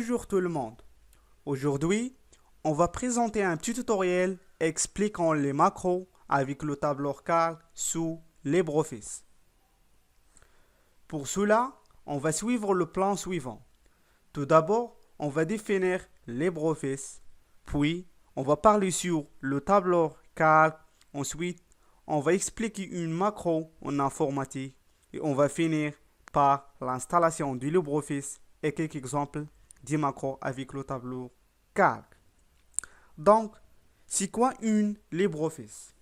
Bonjour tout le monde. Aujourd'hui, on va présenter un petit tutoriel expliquant les macros avec le tableur calque sous LibreOffice. Pour cela, on va suivre le plan suivant. Tout d'abord, on va définir LibreOffice, puis on va parler sur le tableur calque. Ensuite, on va expliquer une macro en informatique et on va finir par l'installation du LibreOffice et quelques exemples des macros avec le tableau calque. Donc, c'est quoi une LibreOffice?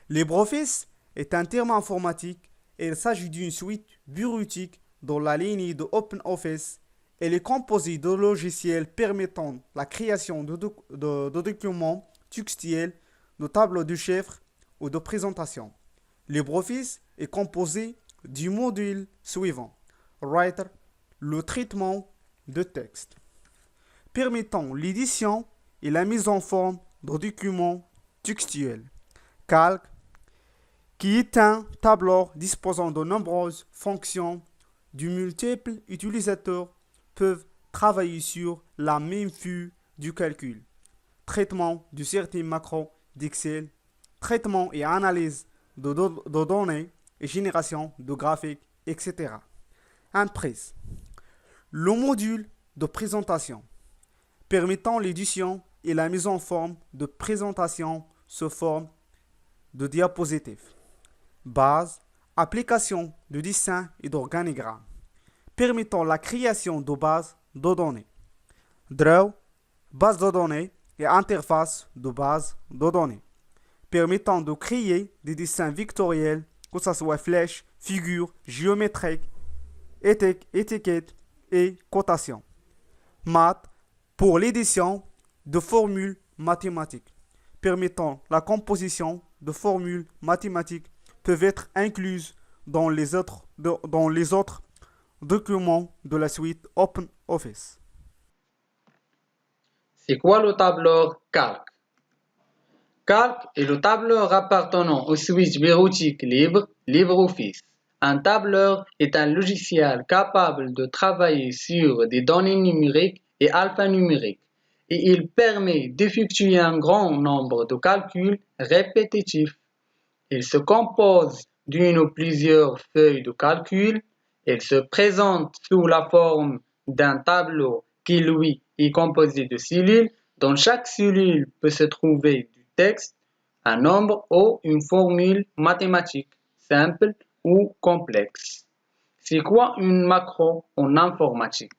LibreOffice est un terme informatique et il s'agit d'une suite bureautique dans la lignée de OpenOffice. Elle est composée de logiciels permettant la création de documents textuels, de tableaux de chiffres ou de présentations. LibreOffice est composé du module suivant: Writer, le traitement de texte, permettant l'édition et la mise en forme de documents textuels. Calque, qui est un tableur disposant de nombreuses fonctions. De multiples utilisateurs peuvent travailler sur la même vue du calcul. Traitement de certains macros d'Excel, traitement et analyse de données et génération de graphiques, etc. Impress, le module de présentation, permettant l'édition et la mise en forme de présentations sous forme de diapositives. Base, application de dessin et d'organigramme, permettant la création de bases de données. Draw, base de données et interface de base de données, permettant de créer des dessins vectoriels, que ce soit flèches, figures, géométriques, étiquettes et cotations. Math, pour l'édition de formules mathématiques, permettant la composition de formules mathématiques peuvent être incluses dans les autres documents de la suite OpenOffice. C'est quoi le tableur calque? Calque est le tableur appartenant au suite bureautique libre LibreOffice. Un tableur est un logiciel capable de travailler sur des données numériques et alphanumériques et il permet d'effectuer un grand nombre de calculs répétitifs. Il se compose d'une ou plusieurs feuilles de calcul. Il se présente sous la forme d'un tableau qui, lui, est composé de cellules. Dans chaque cellule peut se trouver du texte, un nombre ou une formule mathématique, simple ou complexe. C'est quoi une macro en informatique?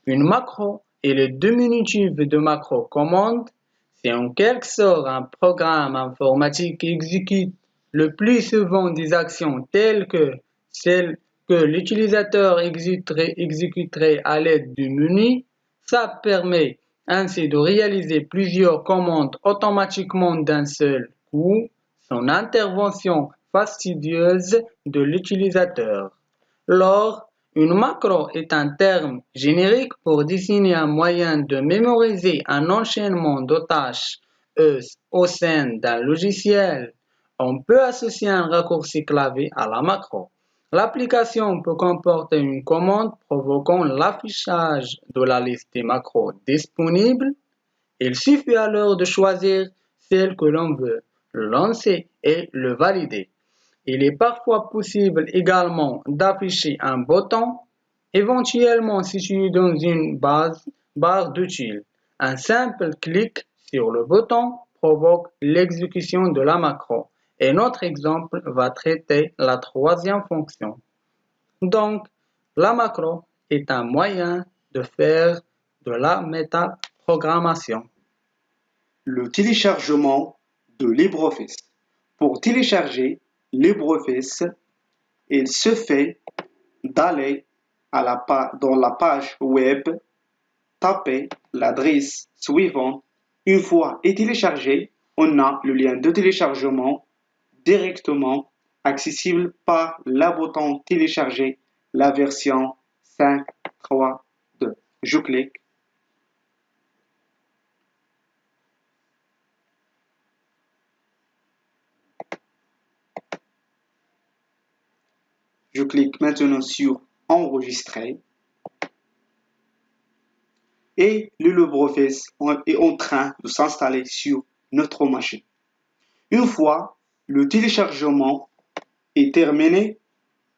Une macro est le diminutif de macro commande. C'est en quelque sorte un programme informatique qui exécute le plus souvent des actions telles que celles que l'utilisateur exécuterait à l'aide du menu. Ça permet ainsi de réaliser plusieurs commandes automatiquement d'un seul coup, sans intervention fastidieuse de l'utilisateur. Lors, une macro est un terme générique pour désigner un moyen de mémoriser un enchaînement de tâches au sein d'un logiciel. On peut associer un raccourci clavier à la macro. L'application peut comporter une commande provoquant l'affichage de la liste des macros disponibles. Il suffit alors de choisir celle que l'on veut lancer et le valider. Il est parfois possible également d'afficher un bouton, éventuellement situé dans une barre d'outils. Un simple clic sur le bouton provoque l'exécution de la macro. Et notre exemple va traiter la troisième fonction. Donc, la macro est un moyen de faire de la métaprogrammation. Le téléchargement de LibreOffice. Pour télécharger LibreOffice, il suffit d'aller dans la page web, taper l'adresse suivante. Une fois est téléchargé, on a le lien de téléchargement directement accessible par le bouton télécharger la version 5.3.2. Je clique. Je clique maintenant sur enregistrer. et le LibreOffice est en train de s'installer sur notre machine. Une fois le téléchargement est terminé,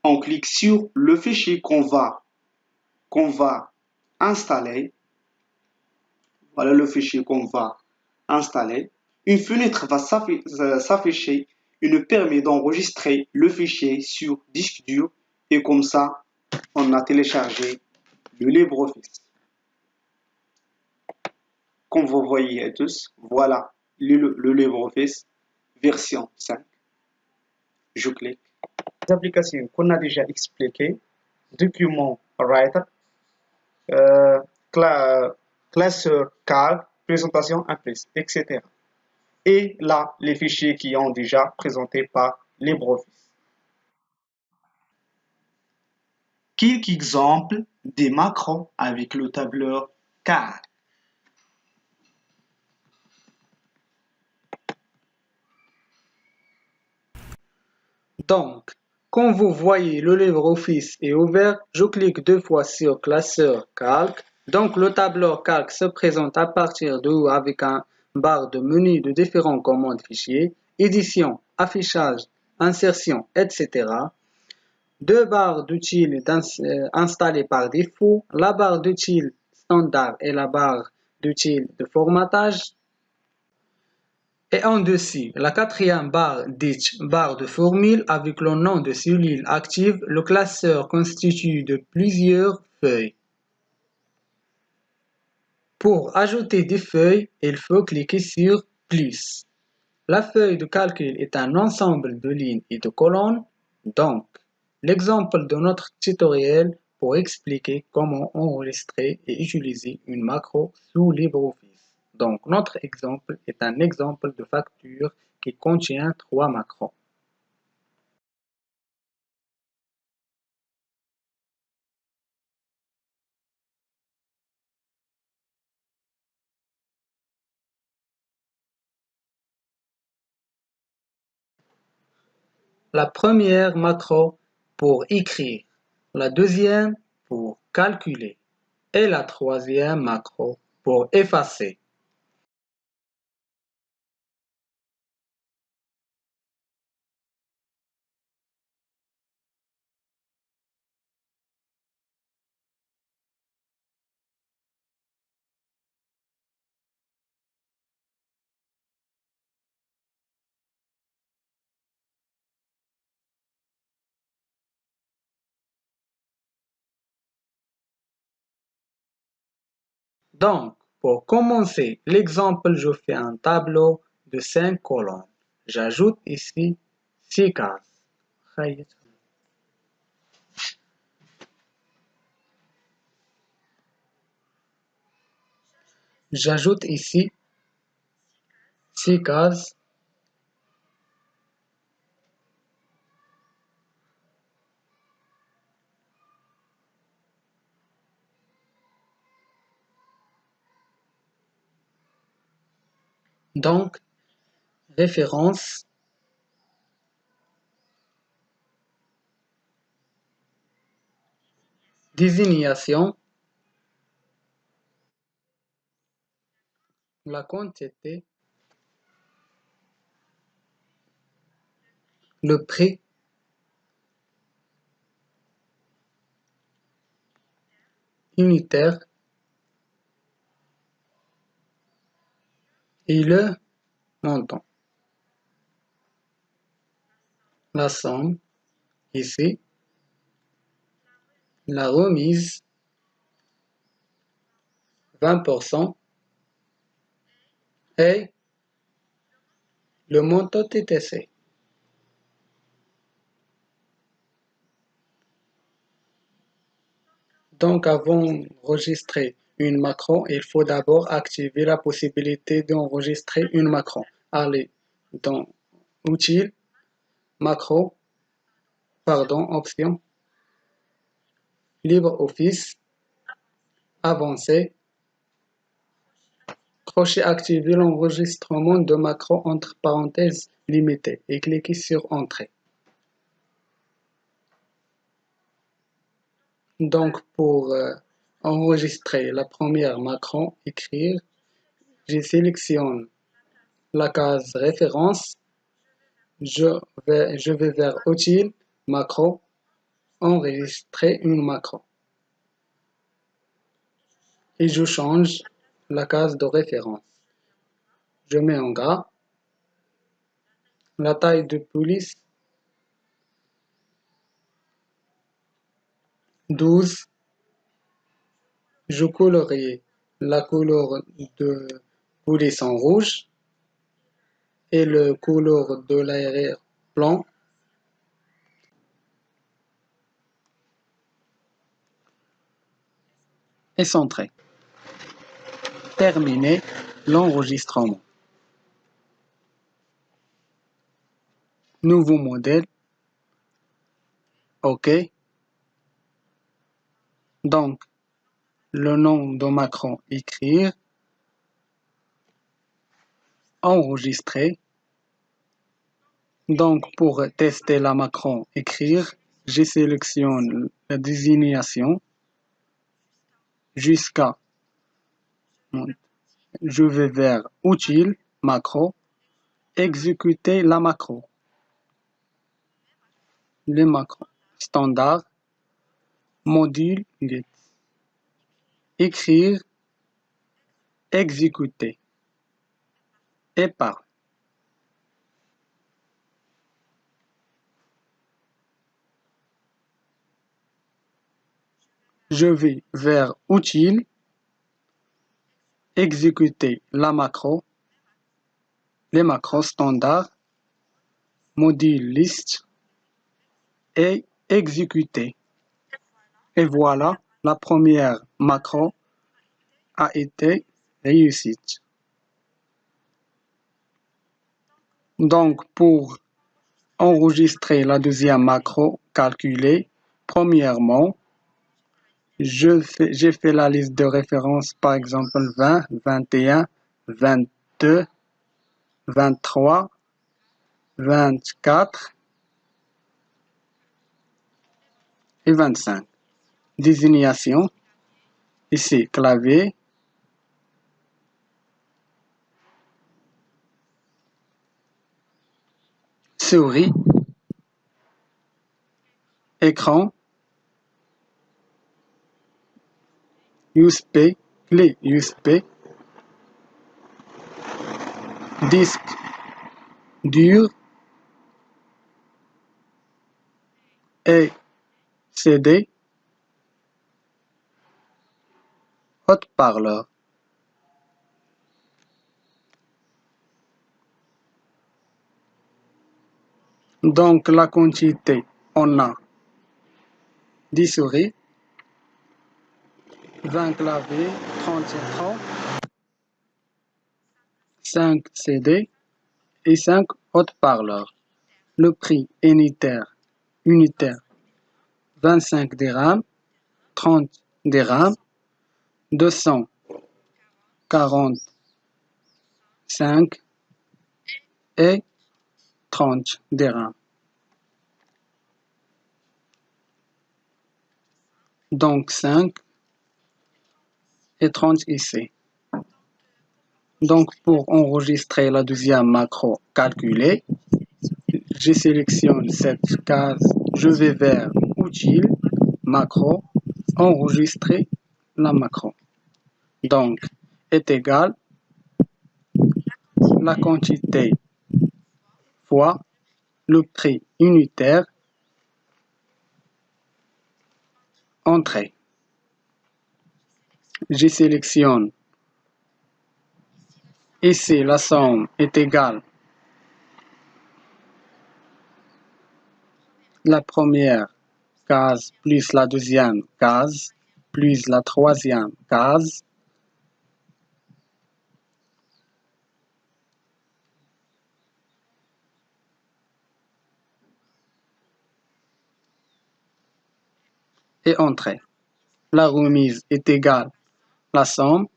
on clique sur le fichier qu'on va installer. Voilà le fichier qu'on va installer. Une fenêtre va s'afficher et nous permet d'enregistrer le fichier sur disque dur et comme ça, on a téléchargé le LibreOffice. Comme vous voyez tous, voilà le LibreOffice version 5. Je clique. Les applications qu'on a déjà expliquées, document writer, classeur calque, présentation implicite, etc. Et là, les fichiers qui ont déjà présenté par LibreOffice. Quelques exemples des macros avec le tableur calque. Donc, quand vous voyez le LibreOffice est ouvert, je clique 2 fois sur classeur calque. Donc, le tableur calque se présente à partir de haut avec un barre de menu de différents commandes fichiers, édition, affichage, insertion, etc. Deux barres d'outils installées par défaut, la barre d'outils standard et la barre d'outils de formatage. Et en dessus, la quatrième barre dite barre de formule avec le nom de cellule active, le classeur constitué de plusieurs feuilles. Pour ajouter des feuilles, il faut cliquer sur plus. La feuille de calcul est un ensemble de lignes et de colonnes, donc l'exemple de notre tutoriel pour expliquer comment enregistrer et utiliser une macro sous LibreOffice. Donc, notre exemple est un exemple de facture qui contient 3 macros. La première macro pour écrire, la deuxième pour calculer et la troisième macro pour effacer. Donc, pour commencer l'exemple, je fais un tableau de 5 colonnes. J'ajoute ici 6 cases. J'ajoute ici 6 cases. Donc, référence, désignation, la quantité, le prix, unitaire et le montant. La somme, ici, la remise, 20% et le montant TTC. Donc, avant d'enregistrer une macro, il faut d'abord activer la possibilité d'enregistrer une macro. Allez dans Outils, Macro, Option, LibreOffice, Avancé, crochet activer l'enregistrement de macro entre parenthèses limitées et cliquez sur Entrée. Donc, pour enregistrer la première macro, écrire. Je sélectionne la case référence. Je vais vers Outils, macro, enregistrer une macro. Et je change la case de référence. Je mets en gras. La taille de police 12. Je colorie la couleur de police en rouge et le couleur de l'arrière blanc. Et centré. Terminer l'enregistrement. Nouveau modèle. OK. Donc, le nom de Macron, écrire. Enregistrer. Donc, pour tester la Macron, écrire, je sélectionne la désignation jusqu'à. Je vais vers Outils, macro, exécuter la macro. Les macros standard, module get. Écrire, exécuter. Et par. Je vais vers Outils, exécuter la macro, les macros standard, module list et exécuter. Et voilà, la première macro a été réussie. Donc, pour enregistrer la deuxième macro, calculer, premièrement, j'ai fait la liste de référence, par exemple 20, 21, 22, 23, 24 et 25. Désignation, ici clavier, souris, écran, USB, clé USB, disque dur et CD, haut-parleur. Donc la quantité, on a 10 souris, 20 claviers, 30 écrans, 5 CD et 5 haut-parleurs. Le prix unitaire 25 dirhams, 30 dirhams, 245 et 30 dirhams. Donc 5 et 30 ici. Donc pour enregistrer la deuxième macro calculée, je sélectionne cette case, je vais vers Outils, macro, enregistrer la macro. Donc est égal la quantité fois le prix unitaire, entrée. Je sélectionne ici la somme est égale la première case plus la deuxième case plus la troisième case et entrée. La remise est égale la somme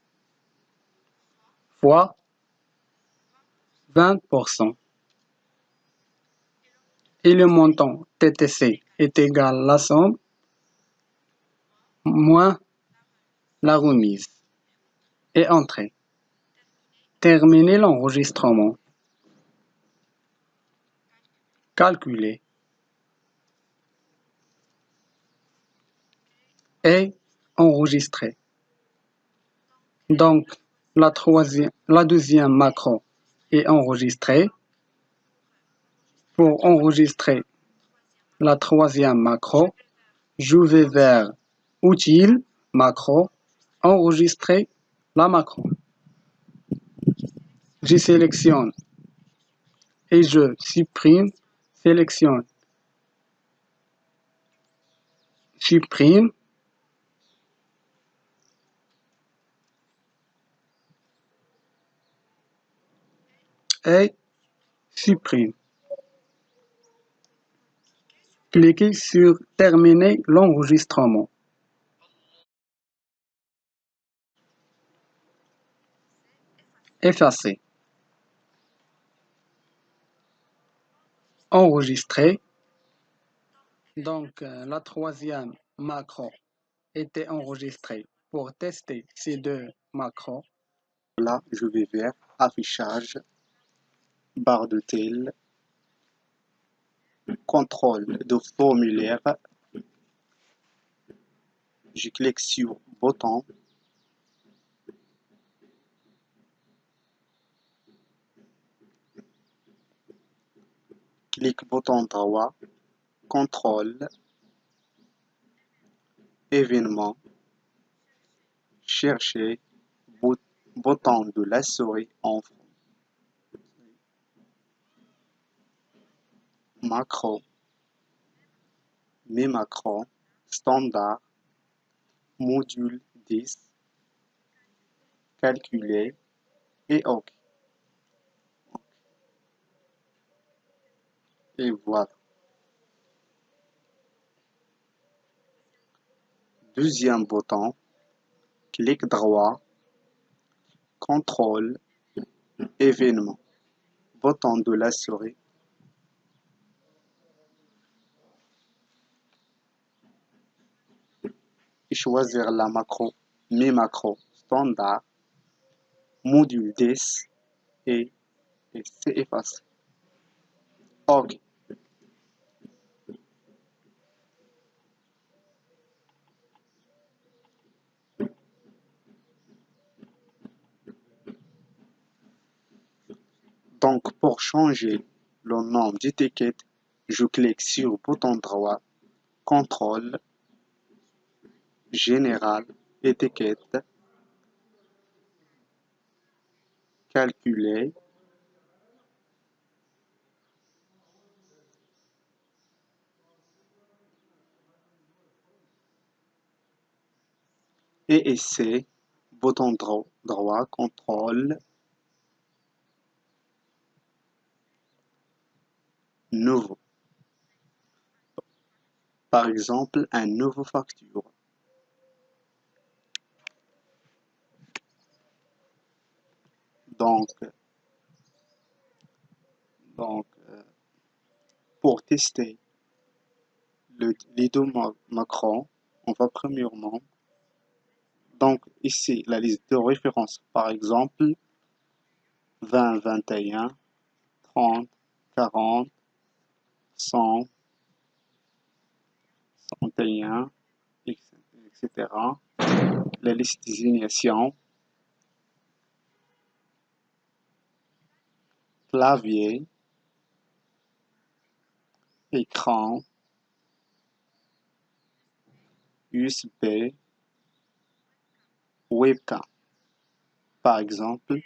fois 20%. Et le montant TTC est égal à la somme moins la remise et entrer. Terminer l'enregistrement. Calculer et enregistrer. Donc, la deuxième macro est enregistrée. Pour enregistrer la troisième macro, je vais vers Outils, macro, enregistrer la macro. Je sélectionne et je supprime, sélectionne, supprime, et supprime. Cliquez sur Terminer l'enregistrement. Effacer. Enregistrer. Donc, la troisième macro était enregistrée. Pour tester ces deux macros, Là, je vais vers Affichage, barre de tel, contrôle de formulaire. Je clique sur Bouton. Clique bouton droit, contrôle, événement, chercher, bouton de la souris en macro, mes macros, standard, module 10, calculer et OK. Et voilà. Deuxième bouton, clic droit, contrôle, événement, bouton de la souris. Et choisir la macro, mes macros, standard, module 10 et c'est effacé. OK. Donc, pour changer le nom d'étiquette, je clique sur bouton droit, contrôle, général, étiquette, calculer, et essai, bouton droit, contrôle, nouveau. Par exemple, un nouveau facture. Donc, donc pour tester les deux macros, on va premièrement, donc ici la liste de référence, par exemple 20, 21, 30, 40, 100, 101, etc. La liste désignation, clavier, écran, USB, webcam, par exemple,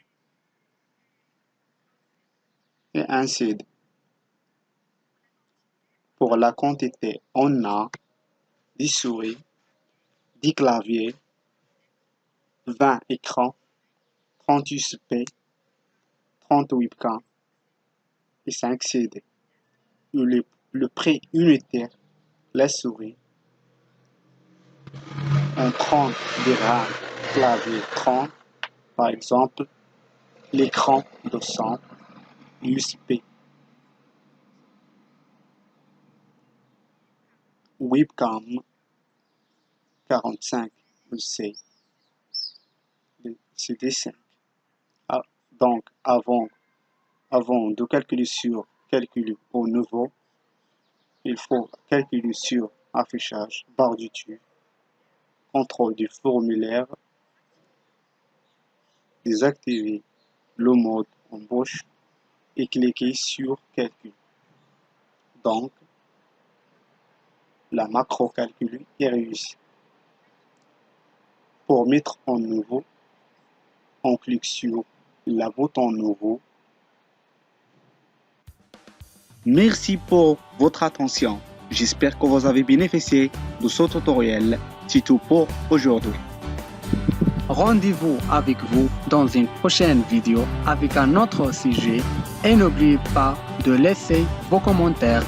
et ainsi de suite. Pour la quantité, on a 10 souris, 10 claviers, 20 écrans, 30 USB, 30 webcams et 5 CD. Le prix unitaire, la souris, en 30 des RAM, clavier 30, par exemple, l'écran 200, USB, webcam 45 UC, c'était 5. Donc, avant de calculer sur calculer au nouveau, il faut calculer sur affichage, barre du dessus, contrôle du formulaire, désactiver le mode embauche et cliquer sur calcul. Donc, la macro calcul est réussie. Pour mettre en nouveau, on clique sur le bouton nouveau. Merci pour votre attention. J'espère que vous avez bénéficié de ce tutoriel. C'est tout pour aujourd'hui. Rendez-vous avec vous dans une prochaine vidéo avec un autre sujet et n'oubliez pas de laisser vos commentaires